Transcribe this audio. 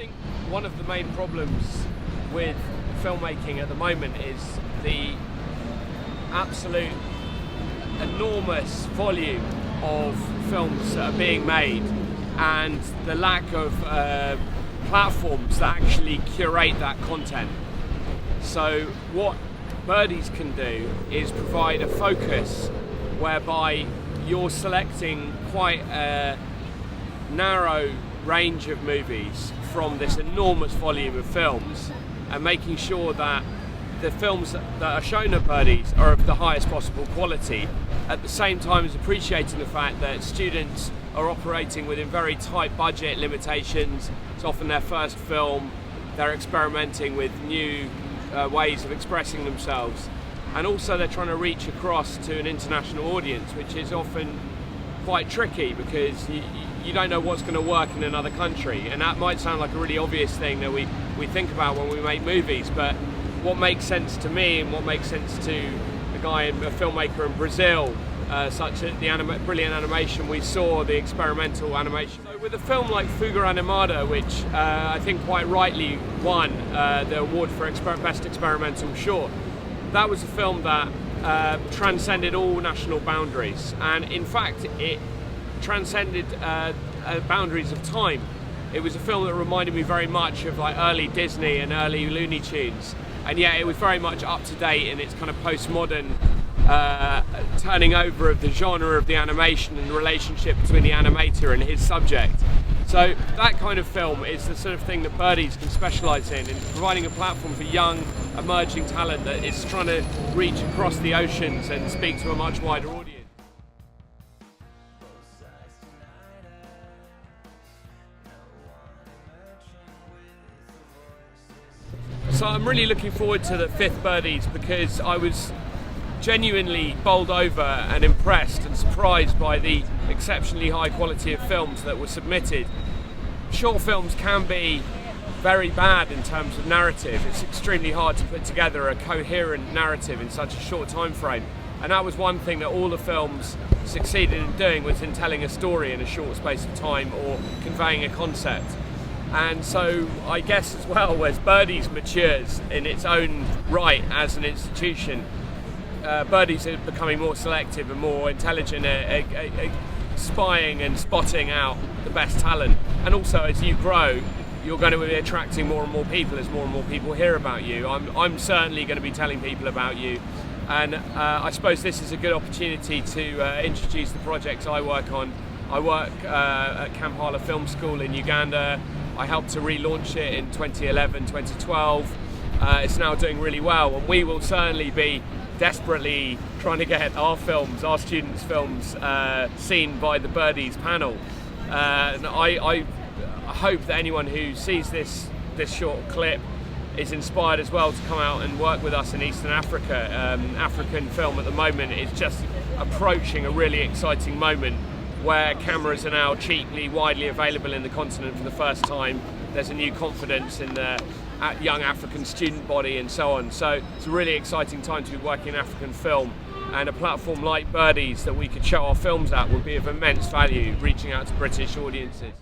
think one of the main problems with filmmaking at the moment is the absolute enormous volume of films that are being made and the lack of platforms that actually curate that content. So what Birdies can do is provide a focus whereby you're selecting quite a narrow range of movies from this enormous volume of films and making sure that the films that are shown at Birdies are of the highest possible quality, at the same time as appreciating the fact that students are operating within very tight budget limitations. It's often their first film, they're experimenting with new ways of expressing themselves, and also they're trying to reach across to an international audience, which is often quite tricky because you don't know what's going to work in another country, and that might sound like a really obvious thing that we think about when we make movies, but what makes sense to me and what makes sense to a filmmaker in Brazil, such as the brilliant animation we saw, the experimental animation. So with a film like Fuga Animada, which I think quite rightly won the award for Best Experimental Short, that was a film that transcended all national boundaries, and in fact it transcended boundaries of time. It was a film that reminded me very much of like early Disney and early Looney Tunes, and yet it was very much up to date in its kind of postmodern turning over of the genre of the animation and the relationship between the animator and his subject. So that kind of film is the sort of thing that Birdies can specialise in providing a platform for young, emerging talent that is trying to reach across the oceans and speak to a much wider audience. So I'm really looking forward to the 5th Birdies because I was genuinely bowled over and impressed and surprised by the exceptionally high quality of films that were submitted. Short films can be very bad in terms of narrative. It's extremely hard to put together a coherent narrative in such a short time frame, and that was one thing that all the films succeeded in doing, was in telling a story in a short space of time or conveying a concept. And so I guess as well, as Birdies matures in its own right as an institution, Birdies are becoming more selective and more intelligent at spying and spotting out the best talent. And also as you grow, you're going to be attracting more and more people as more and more people hear about you. I'm certainly going to be telling people about you, and I suppose this is a good opportunity to introduce the projects I work on. I work at Kampala Film School in Uganda. I helped to relaunch it in 2011, 2012. It's now doing really well, and we will certainly be desperately trying to get our films, our students' films, seen by the Birdies panel. And I hope that anyone who sees this short clip is inspired as well to come out and work with us in Eastern Africa. African film at the moment is just approaching a really exciting moment where cameras are now cheaply, widely available in the continent for the first time. There's a new confidence in the young African student body and so on. So it's a really exciting time to be working in African film, and a platform like Birdies that we could show our films at would be of immense value, reaching out to British audiences.